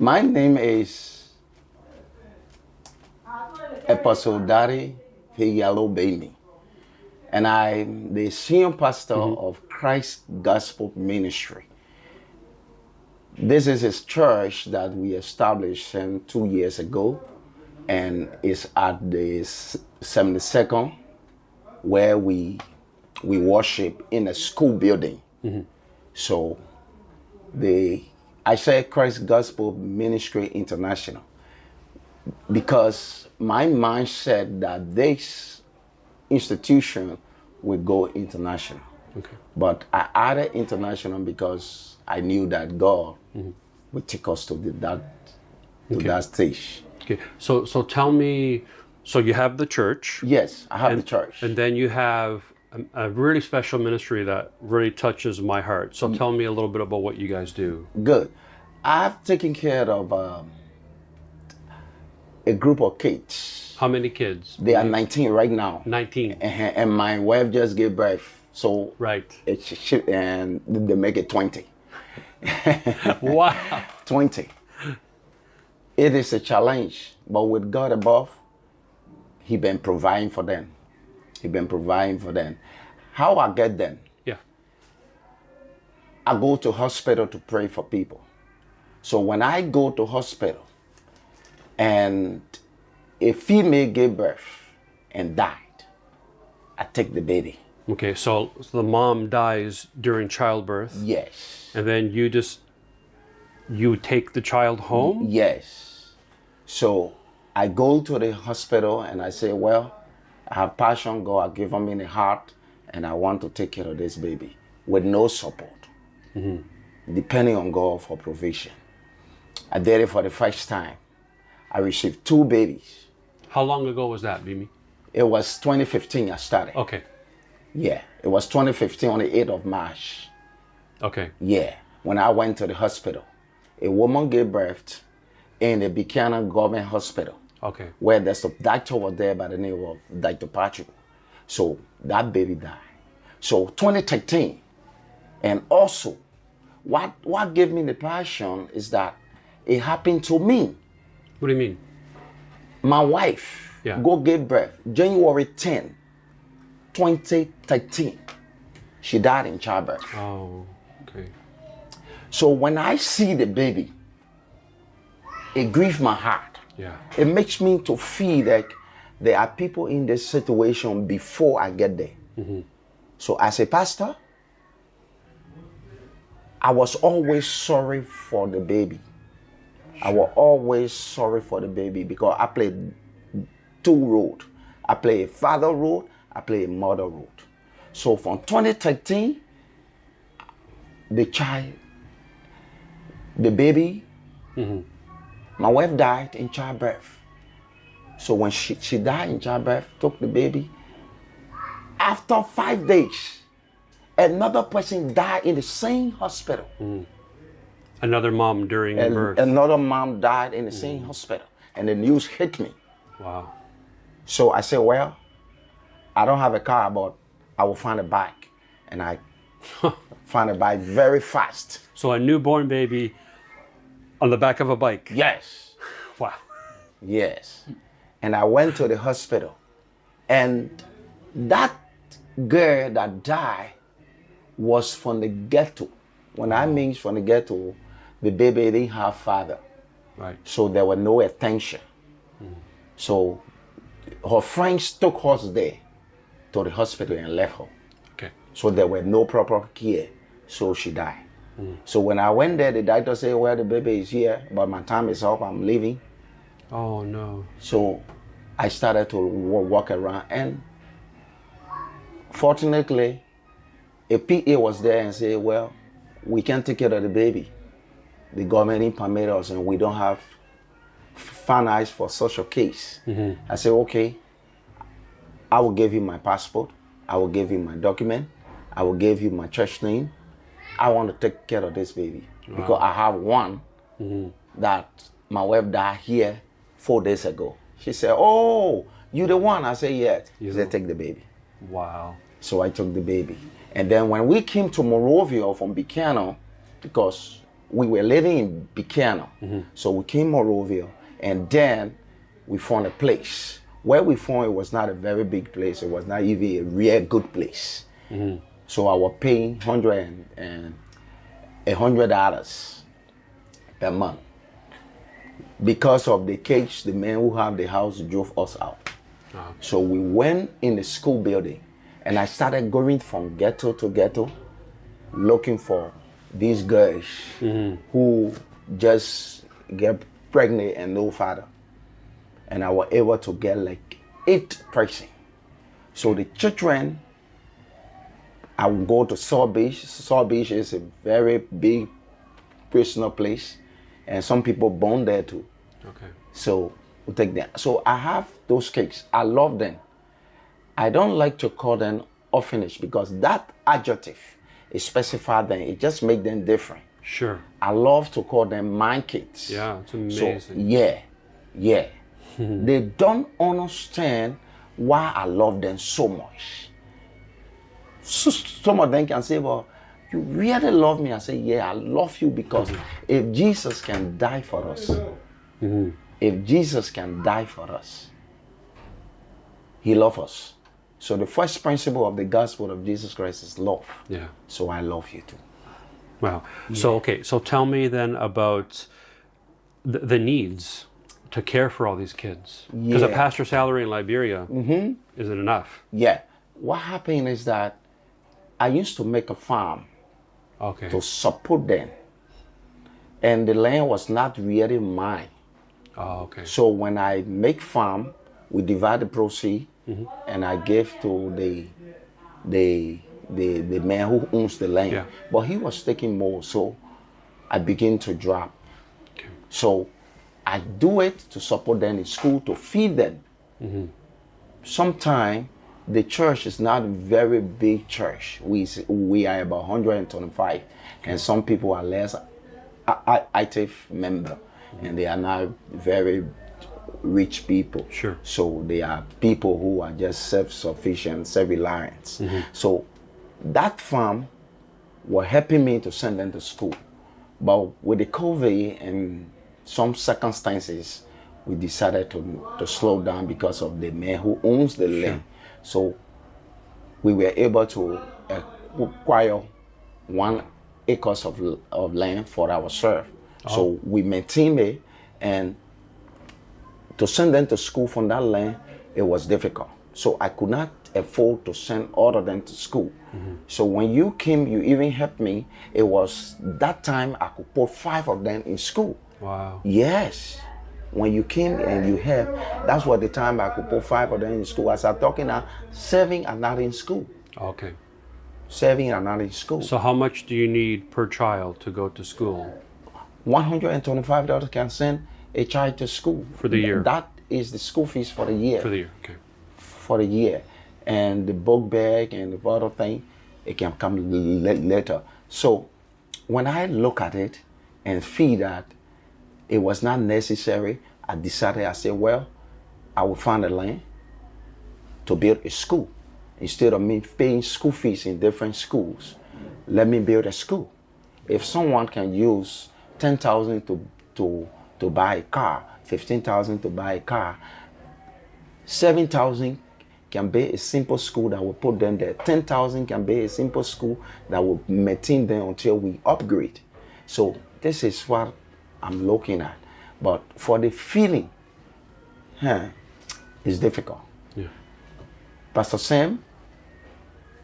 My name is Apostle Daddy Payeyealo Beinmie, and I'm the senior pastor of Christ Gospel Ministry. This is his church that we established 2 years ago, and it's at the 72nd where we worship in a school building. So I say Christ Gospel Ministry International because my mind said that this institution would go international. Okay. But I added international because I knew that God would take us to that stage. Okay. So tell me, so you have the church. Yes, I have the church. And then you have a really special ministry that really touches my heart. So tell me a little bit about what you guys do. Good. I've taken care of a group of kids. How many kids? They are 19 right now. 19. And my wife just gave birth. So Right. and they make it 20. Wow. 20. It is a challenge, but with God above, He been providing for them. He been providing for them. How I get them? Yeah. I go to hospital to pray for people. So when I go to hospital and a female gave birth and died, I take the baby. Okay, so the mom dies during childbirth. Yes. And then you take the child home? Yes. So I go to the hospital and I say, well, I have passion, God has given me the heart, and I want to take care of this baby with no support, depending on God for provision. I did it for the first time. I received 2 babies. How long ago was that, Beinmie? It was 2015 I started. Okay. Yeah, it was 2015 on the 8th of March. Okay. Yeah, when I went to the hospital. A woman gave birth in the Buchanan Government Hospital. Okay. Where there's a doctor was there by the name of Dr. Patrick. So that baby died. So 2013, and also what gave me the passion is that it happened to me. What do you mean? My wife go give birth January 10, 2013. She died in childbirth. Oh, okay. So when I see the baby, it grieves my heart. Yeah. It makes me to feel like there are people in this situation before I get there. So as a pastor, I was always sorry for the baby. I was always sorry for the baby because I played 2 roles. I play a father role, I play a mother role. So from 2013, the baby, my wife died in childbirth. So when she died in childbirth, took the baby. After 5 days, another person died in the same hospital. Another mom during birth. Another mom died in the same hospital. And the news hit me. Wow. So I said, well, I don't have a car, but I will find a bike. And I found a bike very fast. So a newborn baby on the back of a bike. Yes. Wow. Yes. And I went to the hospital. And that girl that died was from the ghetto. When I mean from the ghetto, the baby didn't have father. Right. So there was no attention. So her friends took her there to the hospital and left her. Okay. So there were no proper care. So she died. So when I went there, the doctor said, well, the baby is here, but my time is up, I'm leaving. Oh, no. So I started to walk around, and fortunately, a PA was there and said, well, we can't take care of the baby. The government didn't permit us, and we don't have finance for such a case. I said, okay, I will give you my passport. I will give you my document. I will give you my church name. I want to take care of this baby. Because I have one that my wife died here 4 days ago. She said, oh, you the one? I said, yes. She said, take the baby. Wow. So I took the baby. And then when we came to Monrovia from Buchanan, because we were living in Payeyealo. So we came Monrovia, and then we found a place. Where we found it was not a very big place. It was not even a real good place. So I was paying $100 per month. Because of the cage, the man who had the house drove us out. So we went in the school building, and I started going from ghetto to ghetto, looking for these girls who just get pregnant and no father. And I was able to get like 8 person. So the children, I would go to Saw Beach. Saw Beach is a very big personal place, and some people born there too. Okay. So we take them. So I have those kids. I love them. I don't like to call them orphanage because that adjective is specified them. It just makes them different. Sure. I love to call them my kids. Yeah, it's amazing. So, yeah. They don't understand why I love them so much. So, some of them can say, well, you really love me. I say, yeah, I love you because if Jesus can die for us, if Jesus can die for us, he loves us. So the first principle of the gospel of Jesus Christ is love. Yeah. So I love you too. Wow. Yeah. So, okay. So tell me then about the needs to care for all these kids. Because a pastor's salary in Liberia isn't enough. Yeah. What happened is that I used to make a farm to support them. And the land was not really mine. Oh, okay. So when I make farm, we divide the proceeds and I give to the man who owns the land. Yeah. But he was taking more, so I begin to drop. Okay. So I do it to support them in school, to feed them. Sometimes the church is not a very big church. We are about 125, and some people are less active member, and they are not very rich people. Sure. So they are people who are just self-sufficient, self-reliant. So that farm was helping me to send them to school. But with the COVID and some circumstances, we decided to slow down because of the man who owns the land. So we were able to acquire 1 acre of land for ourselves. So we maintained it, and to send them to school from that land, it was difficult. So I could not afford to send all of them to school. So when you came, you even helped me. It was that time I could put 5 of them in school. Wow. Yes. When you came and you helped, that's what the time I could put 5 of them in school. As I'm talking now, 7 are not in school. Okay. 7 are not in school. So how much do you need per child to go to school? $125 can send a child to school. For the year? That is the school fees for the year. For the year, okay. For the year. And the book bag and the other thing, it can come later. So when I look at it and feel that it was not necessary, I decided, I said, well, I will find a land to build a school. Instead of me paying school fees in different schools, let me build a school. If someone can use $10,000 to buy a car, $15,000 to buy a car, $7,000 can be a simple school that will put them there. $10,000 can be a simple school that will maintain them until we upgrade. So this is what I'm looking at. But for the feeling, it's difficult. Yeah. Pastor Sam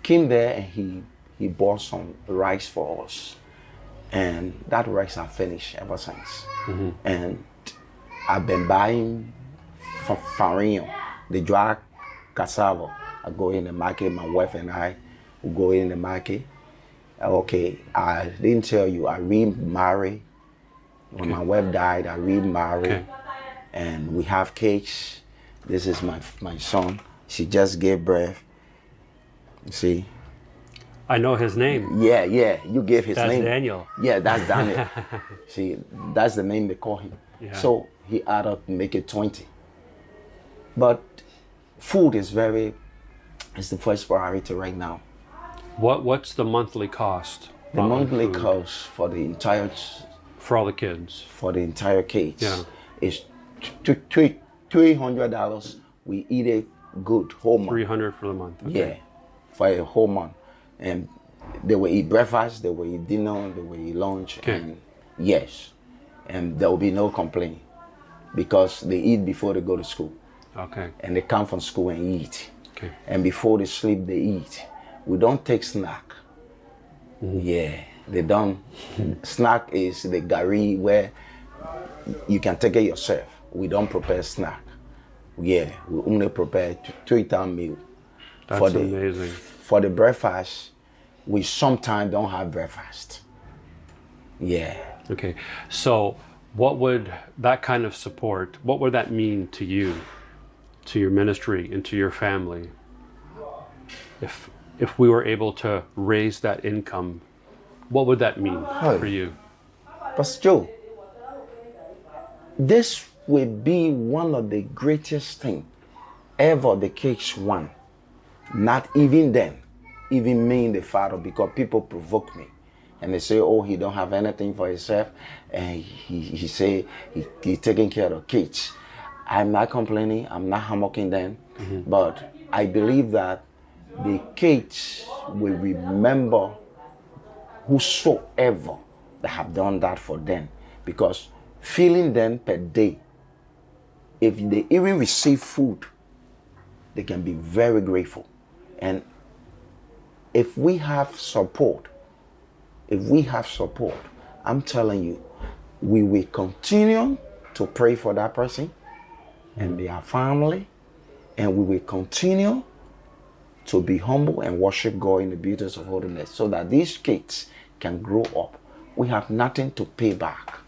came there and he bought some rice for us. And that rice I finished ever since. And I've been buying from farino, the dry cassava. I go in the market, my wife and I will go in the market. Okay, I didn't tell you, I remarried. When my wife died, I remarried. And we have kids. This is my son. She just gave birth. You see? I know his name. Yeah, you gave his name. That's Daniel. Yeah, that's Daniel. See, that's the name they call him. Yeah. So he added to make it 20. But food is the first priority right now. What's the monthly cost? The monthly cost for the entire For all the kids. For the entire kids. Yeah. It's $300. We eat a good whole month. 300 for the month. Okay. Yeah, for a whole month. And they will eat breakfast, they will eat dinner, they will eat lunch. Okay. And yes, and there will be no complaint because they eat before they go to school. Okay. And they come from school and eat. Okay. And before they sleep, they eat. We don't take snack. Yeah, they don't. Snack is the gari where you can take it yourself. We don't prepare snack. Yeah, we only prepare 3-time meal. That's amazing. For the breakfast, we sometimes don't have breakfast. Yeah. Okay, so what would that kind of support, what would that mean to you, to your ministry, and to your family? If we were able to raise that income, what would that mean for you? Pastor Joe, this will be one of the greatest things ever the kids want. Not even then, even me and the father, because people provoke me. And they say, oh, he don't have anything for himself. And he say he's taking care of kids. I'm not complaining, I'm not hammocking them. But I believe that the kids will remember whosoever that have done that for them. Because feeding them per day, if they even receive food, they can be very grateful. And if we have support, I'm telling you, we will continue to pray for that person and their family, and we will continue to be humble and worship God in the beauties of holiness so that these kids can grow up. We have nothing to pay back.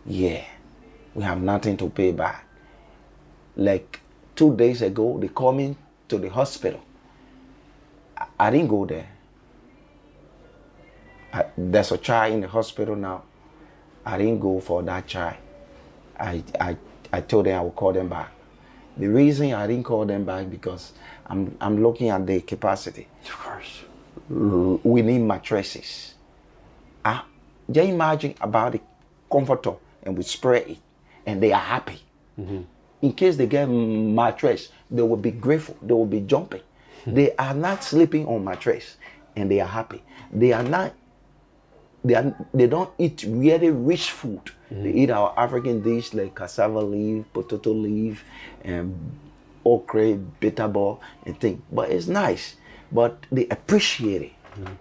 Yeah, we have nothing to pay back. Like 2 days ago, they called me to the hospital. I didn't go there. There's a child in the hospital now. I didn't go for that child. I told them I would call them back. The reason I didn't call them back because I'm looking at the capacity. Of course. We need mattresses. Just imagine about the comforter and we spray it and they are happy. In case they get mattress, they will be grateful. They will be jumping. They are not sleeping on mattress and they are happy. They don't eat really rich food. They eat our African dish like cassava leaf, potato leaf, and okra, bitter ball, and things. But it's nice. But they appreciate it.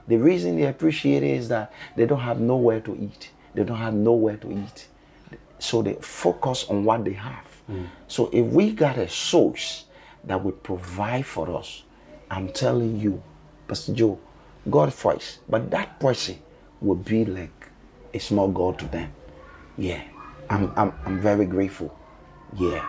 The reason they appreciate it is that they don't have nowhere to eat. They don't have nowhere to eat. So they focus on what they have. So if we got a source that would provide for us, I'm telling you, Pastor Joe, God first. But that person would be like a small God to them. Yeah, I'm very grateful. Yeah.